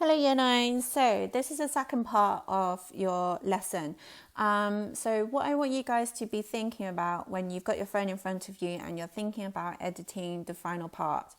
Hello, Year 9. So this is the second part of your lesson. So what I want you guys to be thinking about when you've got your phone in front of you and you're thinking about editing the final part.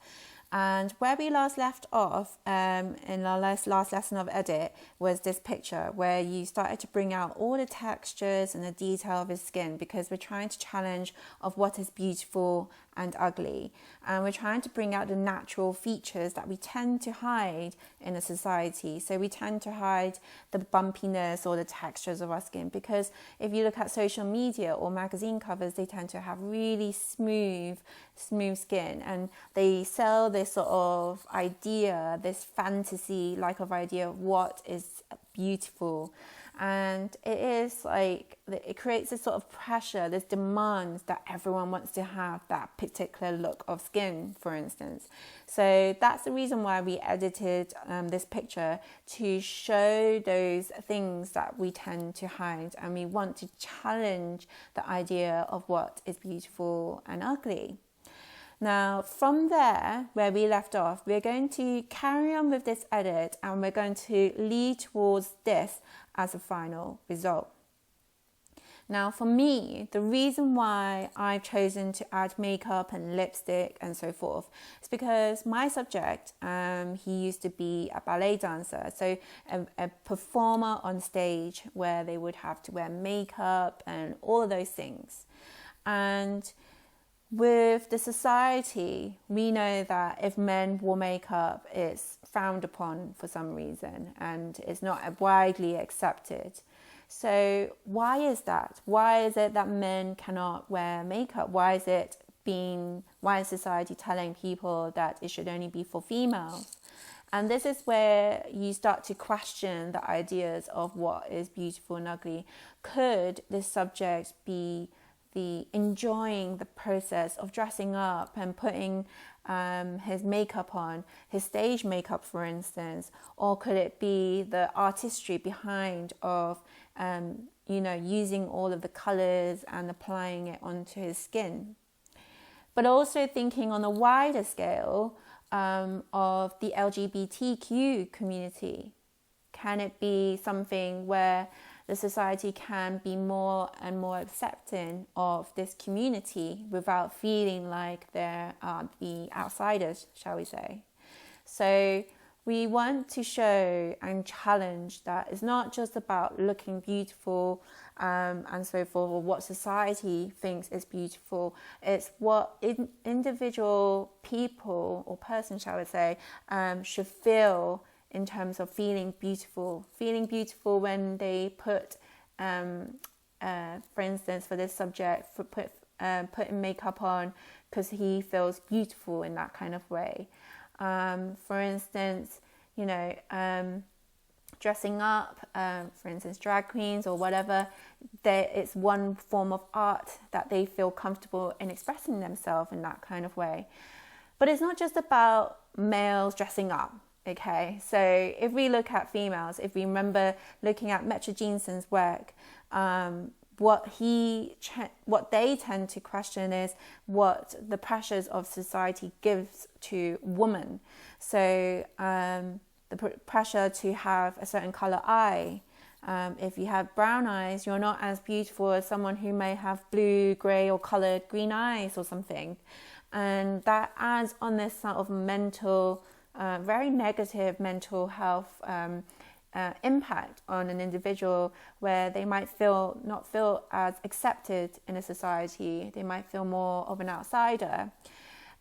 And where we last left off in our last lesson of edit was this picture where you started to bring out all the textures and the detail of his skin, because we're trying to challenge of what is beautiful and ugly. And we're trying to bring out the natural features that we tend to hide in a society. So we tend to hide the bumpiness or the textures of our skin, because if you look at social media or magazine covers, they tend to have really smooth skin, and they sell this sort of idea, this fantasy like of idea of what is beautiful. And it is like, it creates this sort of pressure, this demand that everyone wants to have that particular look of skin, for instance. So that's the reason why we edited this picture, to show those things that we tend to hide, and we want to challenge the idea of what is beautiful and ugly. Now, from there, where we left off, we're going to carry on with this edit, and we're going to lead towards this as a final result. Now, for me, the reason why I've chosen to add makeup and lipstick and so forth is because my subject, he used to be a ballet dancer, so a performer on stage where they would have to wear makeup and all of those things. And with the society, we know that if men wore makeup, it's frowned upon for some reason, and it's not widely accepted. So why is that? Why is it that men cannot wear makeup? Why is society telling people that it should only be for females? And this is where you start to question the ideas of what is beautiful and ugly. Could this subject be the enjoying the process of dressing up and putting his makeup on, his stage makeup, for instance? Or could it be the artistry behind of using all of the colors and applying it onto his skin? But also thinking on a wider scale of the LGBTQ community. Can it be something where the society can be more and more accepting of this community without feeling like they're the outsiders, shall we say? So we want to show and challenge that it's not just about looking beautiful and so forth, or what society thinks is beautiful. It's what individual people or person, shall we say, should feel in terms of feeling beautiful when they put, for instance, for this subject, putting makeup on because he feels beautiful in that kind of way. For instance, dressing up, for instance, drag queens or whatever, it's one form of art that they feel comfortable in expressing themselves in that kind of way. But it's not just about males dressing up. Okay, so if we look at females, if we remember looking at Metrajeanson's work, what they tend to question is what the pressures of society gives to women. So the pressure to have a certain color eye. If you have brown eyes, you're not as beautiful as someone who may have blue, grey or colored green eyes or something. And that adds on this sort of very negative mental health impact on an individual, where they might not feel as accepted in a society. They might feel more of an outsider.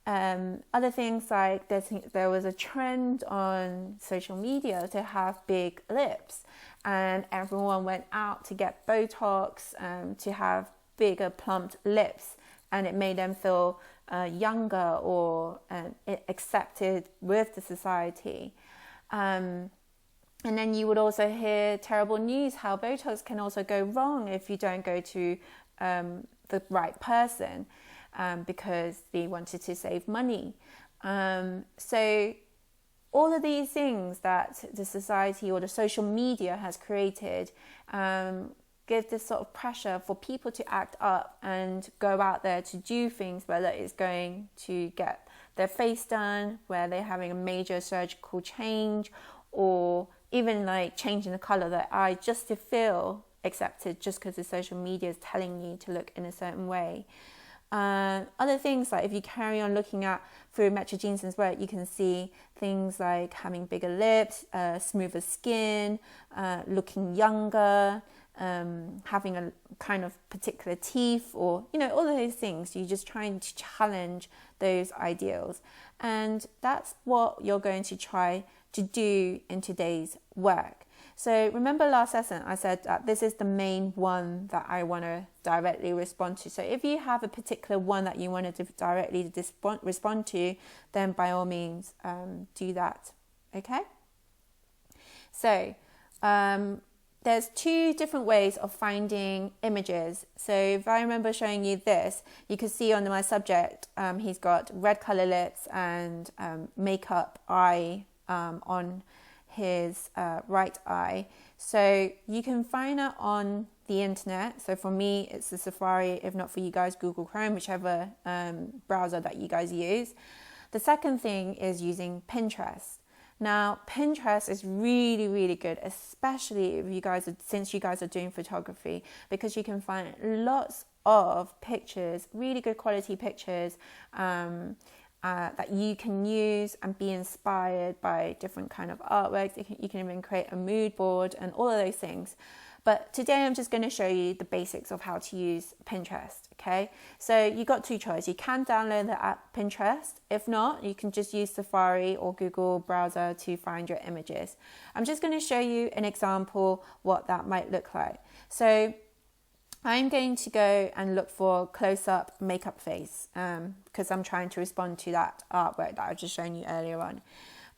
Other things like there was a trend on social media to have big lips, and everyone went out to get Botox to have bigger plumped lips, and it made them feel younger or accepted with the society. And then you would also hear terrible news how Botox can also go wrong if you don't go to the right person, because they wanted to save money. So all of these things that the society or the social media has created give this sort of pressure for people to act up and go out there to do things, whether it's going to get their face done, where they're having a major surgical change, or even like changing the color of the eye just to feel accepted, just because the social media is telling you to look in a certain way. Other things, like if you carry on looking at through Metrajeanson's work, you can see things like having bigger lips, smoother skin, looking younger, having a kind of particular teeth, or all of those things. You're just trying to challenge those ideals, and that's what you're going to try to do in today's work. So remember last lesson I said that this is the main one that I want to directly respond to. So if you have a particular one that you wanted to directly respond to, then by all means do that. Okay? So there's two different ways of finding images. So if I remember showing you this, you can see on my subject, he's got red color lips and makeup eye on his right eye. So you can find it on the internet. So for me, it's the Safari. If not for you guys, Google Chrome, whichever browser that you guys use. The second thing is using Pinterest. Now, Pinterest is really, really good, especially if since you guys are doing photography, because you can find lots of pictures, really good quality pictures, that you can use and be inspired by different kind of artworks. You can even create a mood board and all of those things. But today I'm just going to show you the basics of how to use Pinterest, okay? So you got two choices. You can download the app Pinterest. If not, you can just use Safari or Google browser to find your images. I'm just going to show you an example what that might look like. So I'm going to go and look for close-up makeup face because I'm trying to respond to that artwork that I've just shown you earlier on.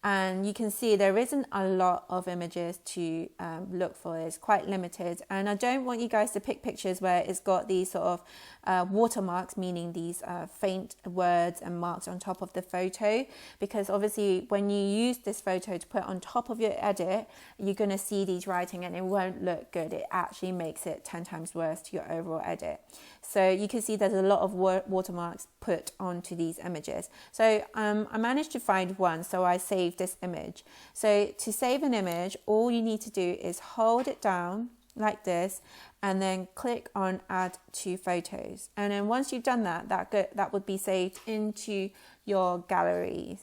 And you can see there isn't a lot of images to look for. It's quite limited. And I don't want you guys to pick pictures where it's got these sort of watermarks, meaning these faint words and marks on top of the photo. Because obviously when you use this photo to put on top of your edit, you're going to see these writing and it won't look good. It actually makes it 10 times worse to your overall edit. So you can see there's a lot of watermarks put onto these images. So I managed to find one, so I saved this image. So to save an image, all you need to do is hold it down like this and then click on add to photos. And then once you've done that, that would be saved into your gallery,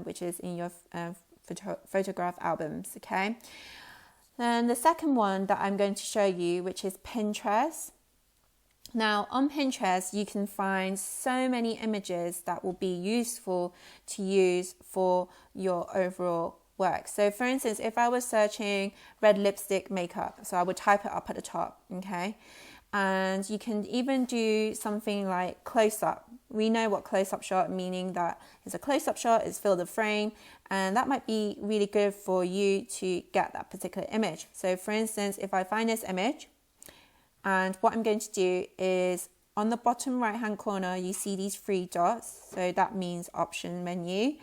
which is in your photograph albums, okay? Then the second one that I'm going to show you, which is Pinterest. Now on Pinterest, you can find so many images that will be useful to use for your overall work. So for instance, if I was searching red lipstick makeup, so I would type it up at the top, okay? And you can even do something like close-up. We know what close-up shot, meaning that it's a close-up shot, it's fill the frame, and that might be really good for you to get that particular image. So for instance, if I find this image, and what I'm going to do is on the bottom right hand corner, you see these three dots. So that means option menu.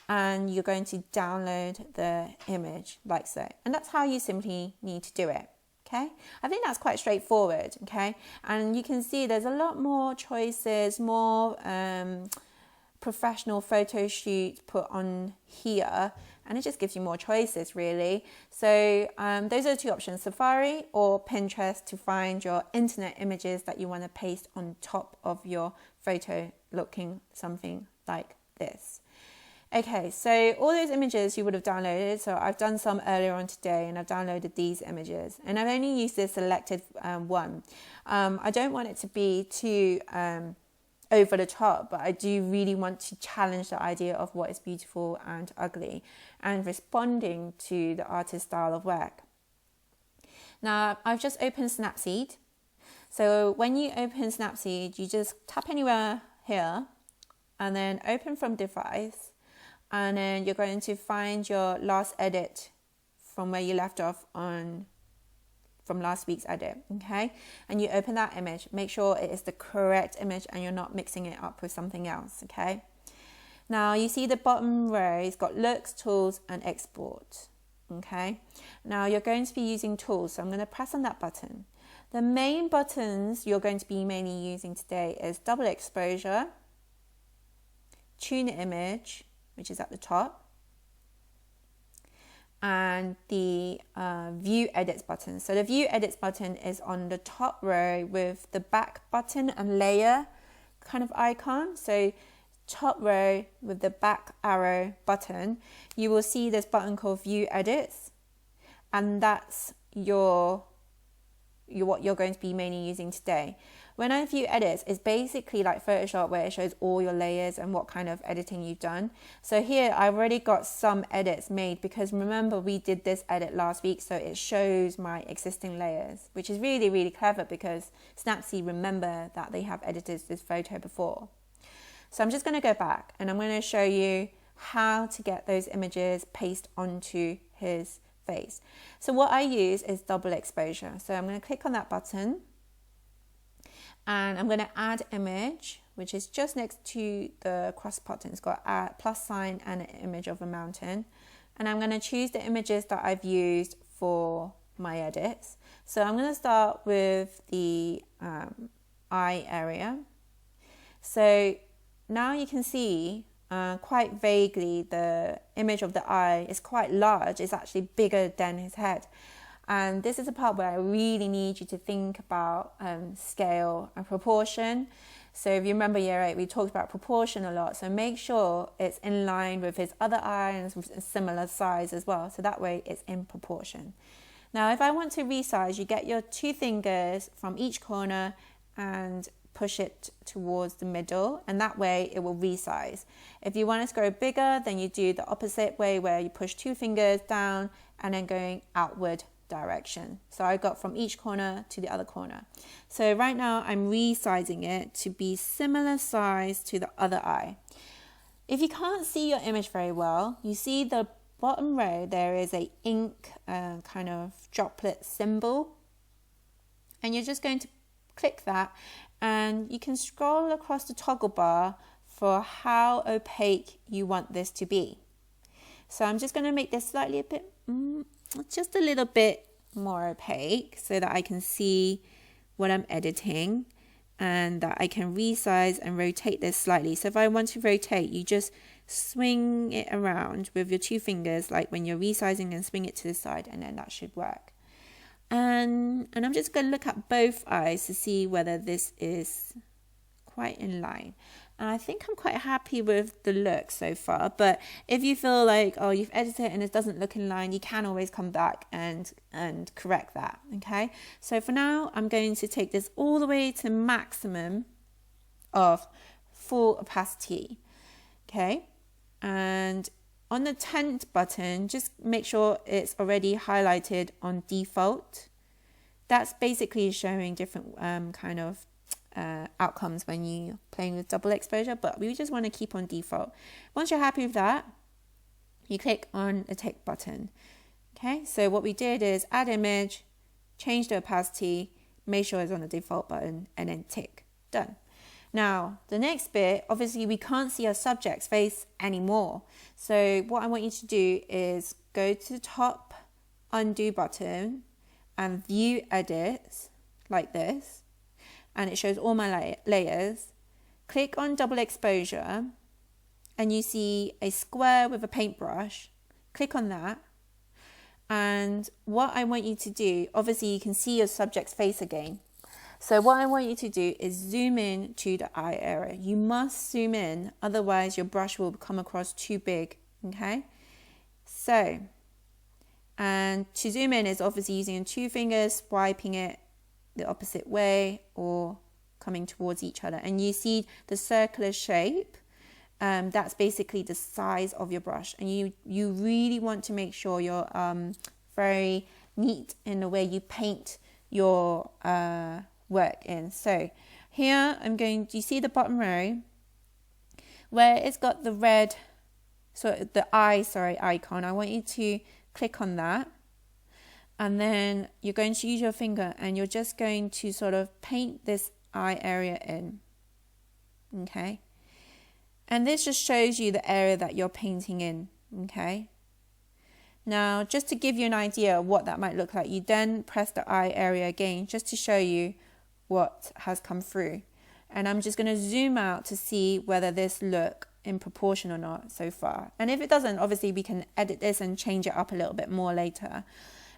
And you're going to download the image like so. And that's how you simply need to do it. Okay, I think that's quite straightforward. Okay, and you can see there's a lot more choices, more professional photo shoot put on here. And it just gives you more choices, really. So those are the two options, Safari or Pinterest, to find your internet images that you want to paste on top of your photo looking something like this. Okay, so all those images you would have downloaded. So I've done some earlier on today and I've downloaded these images. And I've only used this selected one. I don't want it to be too over the top, but I do really want to challenge the idea of what is beautiful and ugly and responding to the artist's style of work. Now, I've just opened Snapseed. So when you open Snapseed, you just tap anywhere here and then open from device, and then you're going to find your last edit from where you left off from last week's edit, okay? And you open that image, make sure it is the correct image and you're not mixing it up with something else, okay? Now you see the bottom row, it's got looks, tools and export, okay? Now you're going to be using tools, so I'm going to press on that button. The main buttons you're going to be mainly using today is double exposure, tune image, which is at the top, and the view edits button. So the view edits button is on the top row with the back button and layer kind of icon. So top row with the back arrow button, you will see this button called view edits, and that's what you're going to be mainly using today. When I view edits, it's basically like Photoshop where it shows all your layers and what kind of editing you've done. So here I've already got some edits made because remember we did this edit last week, so it shows my existing layers, which is really, really clever because Snapseed remember that they have edited this photo before. So I'm just going to go back and I'm going to show you how to get those images pasted onto his face. So what I use is double exposure. So I'm going to click on that button and I'm going to add image, which is just next to the cross button. It's got a plus sign and an image of a mountain. And I'm going to choose the images that I've used for my edits. So I'm going to start with the eye area. So now you can see quite vaguely the image of the eye is quite large. It's actually bigger than his head. And this is a part where I really need you to think about scale and proportion. So if you remember year 8, we talked about proportion a lot. So make sure it's in line with his other eye and with a similar size as well. So that way it's in proportion. Now, if I want to resize, you get your 2 fingers from each corner and push it towards the middle, and that way it will resize. If you want it to go bigger, then you do the opposite way where you push 2 fingers down and then going outward direction. So I got from each corner to the other corner. So right now I'm resizing it to be similar size to the other eye. If you can't see your image very well, you see the bottom row, there is a ink kind of droplet symbol, and you're just going to click that and you can scroll across the toggle bar for how opaque you want this to be. So I'm just going to make this slightly a bit just a little bit more opaque so that I can see what I'm editing and that I can resize and rotate this slightly. So if I want to rotate, you just swing it around with your 2 fingers, like when you're resizing, and swing it to the side, and then that should work. And I'm just going to look at both eyes to see whether this is quite in line. And I think I'm quite happy with the look so far. But if you feel like, oh, you've edited it and it doesn't look in line, you can always come back and correct that, okay? So for now, I'm going to take this all the way to maximum of full opacity, okay? And on the tint button, just make sure it's already highlighted on default. That's basically showing different kind of outcomes when you're playing with double exposure, but we just want to keep on default. Once you're happy with that, you click on the tick button. Okay, so what we did is add image, change the opacity, make sure it's on the default button, and then tick. Done. Now, the next bit, obviously we can't see our subject's face anymore. So what I want you to do is go to the top undo button and view edits like this. And it shows all my layers. Click on double exposure and you see a square with a paintbrush. Click on that. And what I want you to do, obviously you can see your subject's face again. So what I want you to do is zoom in to the eye area. You must zoom in, otherwise your brush will come across too big, okay? So, and to zoom in is obviously using 2 fingers, swiping it the opposite way or coming towards each other, and you see the circular shape. That's basically the size of your brush, and you really want to make sure you're very neat in the way you paint your work in. So here I'm going to, you see the bottom row where it's got the red, so the icon. I want you to click on that. And then you're going to use your finger and you're just going to sort of paint this eye area in, okay? And this just shows you the area that you're painting in, okay? Now, just to give you an idea of what that might look like, you then press the eye area again just to show you what has come through. And I'm just going to zoom out to see whether this look in proportion or not so far. And if it doesn't, obviously we can edit this and change it up a little bit more later.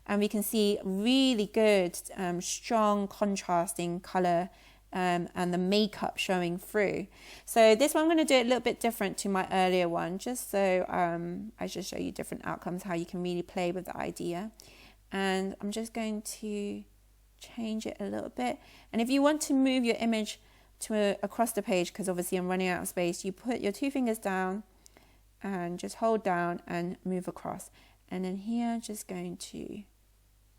And we can see really good, strong contrasting color and the makeup showing through. So this one I'm going to do it a little bit different to my earlier one, just so I just show you different outcomes, how you can really play with the idea. And I'm just going to change it a little bit. And if you want to move your image to across the page, because obviously I'm running out of space, you put your 2 fingers down and just hold down and move across. And then here, just going to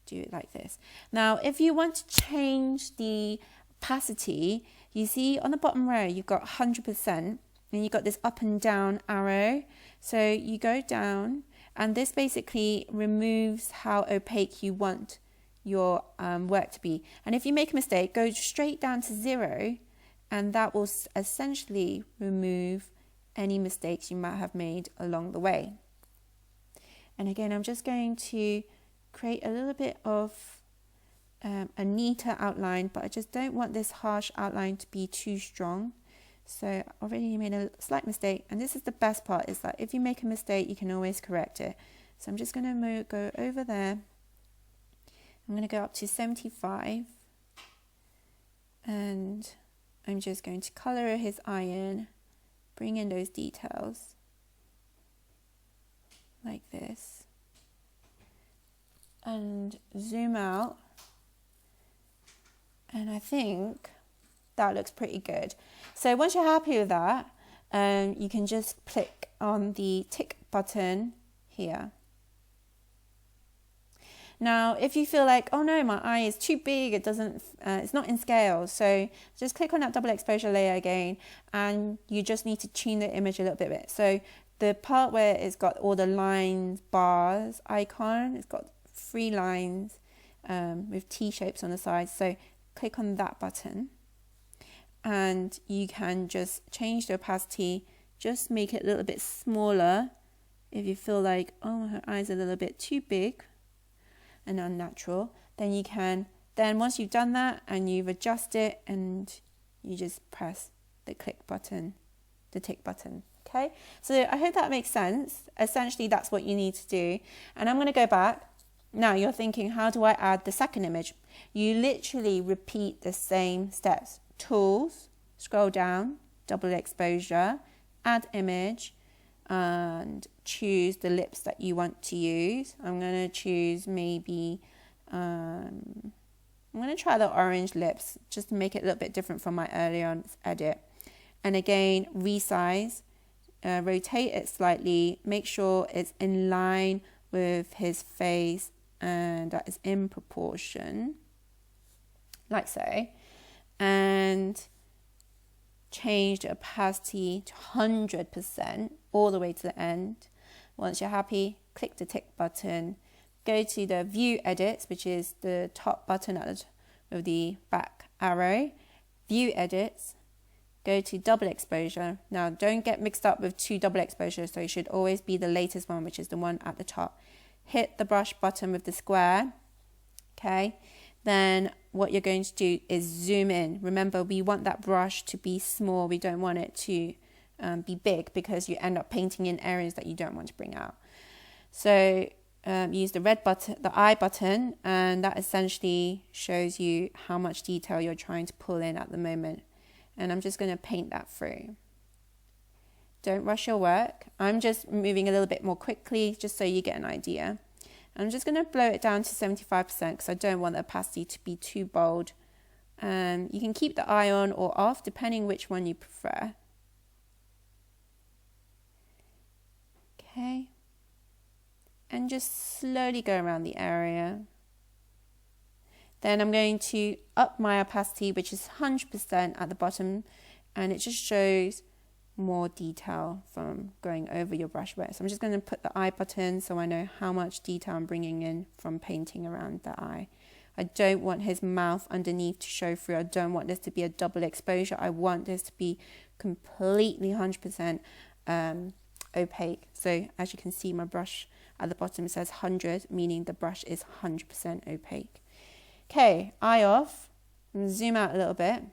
do it like this. Now, if you want to change the opacity, you see on the bottom row, you've got 100%, and you've got this up and down arrow. So you go down, and this basically removes how opaque you want your work to be. And if you make a mistake, go straight down to 0, and that will essentially remove any mistakes you might have made along the way. And again, I'm just going to create a little bit of a neater outline, but I just don't want this harsh outline to be too strong. So I already made a slight mistake, and this is the best part, is that if you make a mistake, you can always correct it. So I'm just going to go over there. I'm going to go up to 75, and I'm just going to color his eye in, bring in those details like this, and zoom out. And I think that looks pretty good. So once you're happy with that, you can just click on the tick button here. Now, if you feel like, oh no, my eye is too big, it's not in scale, so just click on that double exposure layer again, and you just need to tune the image a little bit. So the part where it's got all the lines, bars icon, it's got 3 lines with T-shapes on the side. So click on that button, and you can just change the opacity, just make it a little bit smaller if you feel like, oh, her eyes are a little bit too big and unnatural. Then you can, once you've done that and you've adjusted it, and you just press the click button, the tick button. Okay, so I hope that makes sense. Essentially, that's what you need to do. And I'm going to go back. Now you're thinking, how do I add the second image? You literally repeat the same steps. Tools, scroll down, double exposure, add image, and choose the lips that you want to use. I'm going to choose maybe, I'm going to try the orange lips just to make it a little bit different from my earlier edit. And again, resize, rotate it slightly, make sure it's in line with his face and that is in proportion, like so. And change the opacity to 100% all the way to the end. Once you're happy, click the tick button, go to the view edits, which is the top button with the back arrow, view edits, go to double exposure. Now don't get mixed up with 2 double exposures, so it should always be the latest one, which is the one at the top. Hit the brush button with the square, okay? Then what you're going to do is zoom in. Remember, we want that brush to be small. We don't want it to be big, because you end up painting in areas that you don't want to bring out. So use the red button, the I button, and that essentially shows you how much detail you're trying to pull in at the moment. And I'm just going to paint that through. Don't rush your work. I'm just moving a little bit more quickly just so you get an idea. I'm just going to blow it down to 75% because I don't want the opacity to be too bold. You can keep the eye on or off depending which one you prefer. Okay. And just slowly go around the area. Then I'm going to up my opacity, which is 100% at the bottom, and it just shows more detail from going over your brush work. So I'm just going to put the eye button so I know how much detail I'm bringing in from painting around the eye. I don't want his mouth underneath to show through. I don't want this to be a double exposure. I want this to be completely 100% opaque. So as you can see, my brush at the bottom says 100, meaning the brush is 100% opaque. Okay, eye off. Zoom out a little bit.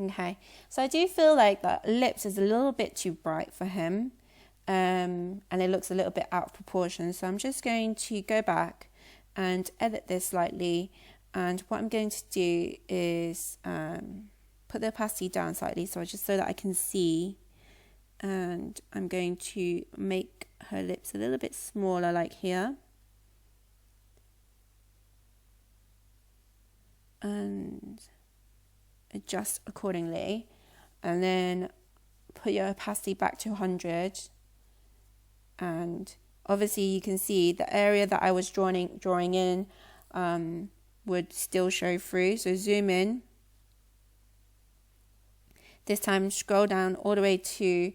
Okay, so I do feel like that lips is a little bit too bright for him, and it looks a little bit out of proportion. So I'm just going to go back and edit this slightly, and what I'm going to do is put the opacity down slightly, so that I can see, and I'm going to make her lips a little bit smaller, like here, and adjust accordingly, and then put your opacity back to 100, and obviously you can see the area that I was drawing in would still show through. So zoom in, this time scroll down all the way to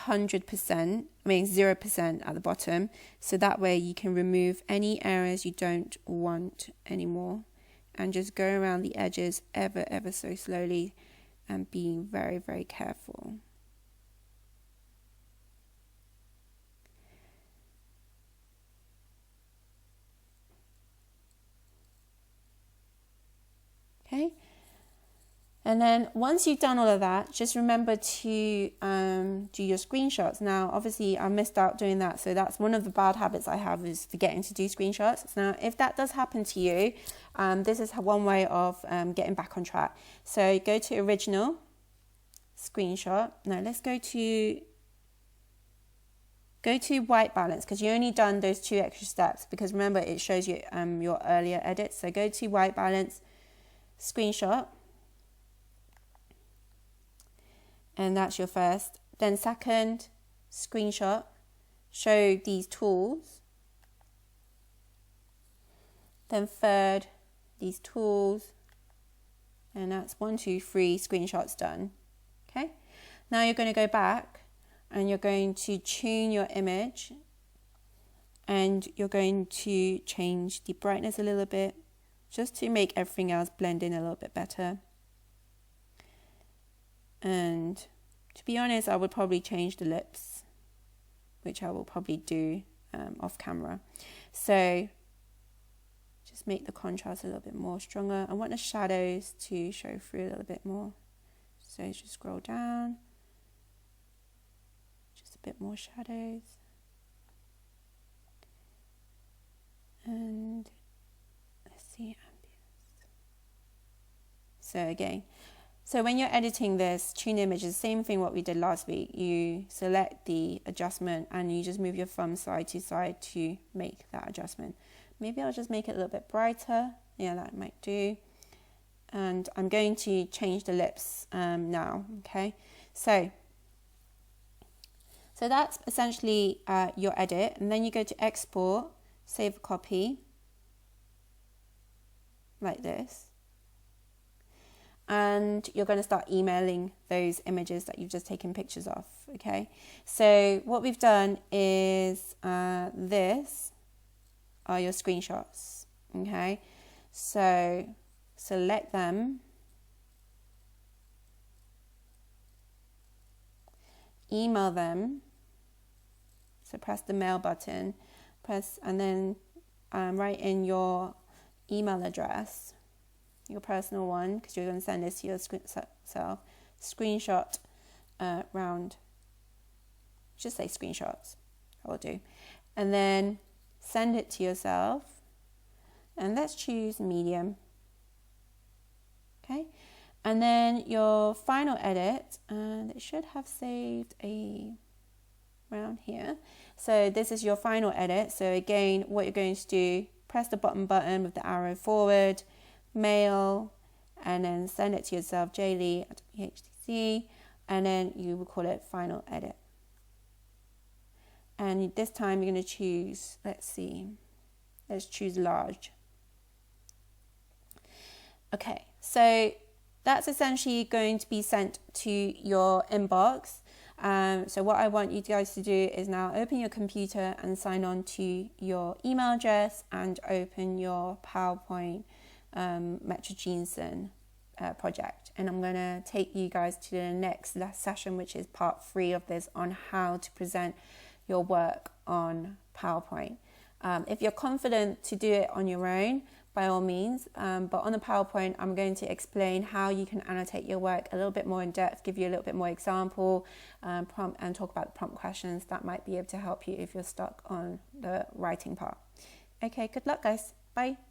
0% at the bottom, so that way you can remove any areas you don't want anymore, and just go around the edges ever so slowly and being very, very careful. Okay, and then once you've done all of that, just remember to do your screenshots. Now, obviously, I missed out doing that, so that's one of the bad habits I have, is forgetting to do screenshots. Now, if that does happen to you, this is one way of getting back on track. So go to original, screenshot. Now let's go to white balance, because you only done those 2 extra steps, because remember it shows you your earlier edits. So go to white balance, screenshot, and that's your first. Then second, screenshot, show these tools. Then third, these tools, and that's 1, 2, 3 screenshots done. Okay, now you're going to go back and you're going to tune your image, and you're going to change the brightness a little bit, just to make everything else blend in a little bit better. And to be honest, I would probably change the lips, which I will probably do off camera. So just make the contrast a little bit more stronger. I want the shadows to show through a little bit more. So just scroll down, just a bit more shadows. And let's see, ambience. So again, so when you're editing this tune image, is the same thing what we did last week. You select the adjustment and you just move your thumb side to side to make that adjustment. Maybe I'll just make it a little bit brighter. Yeah, that might do. And I'm going to change the lips now. Okay, so that's essentially your edit, and then you go to export, save a copy, like this. And you're going to start emailing those images that you've just taken pictures of. Okay, so what we've done is this are your screenshots. Okay, so select them, email them. So press the mail button, and then write in your email address, your personal one, because you're going to send this to yourself. Screenshot round, just say screenshots, that will do. And then send it to yourself, and let's choose medium. Okay, and then your final edit, and it should have saved around here. So this is your final edit. So again, what you're going to do, press the bottom button with the arrow forward, mail, and then send it to yourself, jlee@htc, and then you will call it final edit. And this time you're going to choose, let's choose large. Okay, so that's essentially going to be sent to your inbox. So what I want you guys to do is now open your computer and sign on to your email address and open your PowerPoint Metrajeanson project. And I'm going to take you guys to the next session, which is part 3 of this, on how to present your work on PowerPoint. If you're confident to do it on your own, by all means. But on the PowerPoint, I'm going to explain how you can annotate your work a little bit more in depth, give you a little bit more example, prompt, and talk about the prompt questions that might be able to help you if you're stuck on the writing part. Okay, good luck, guys. Bye.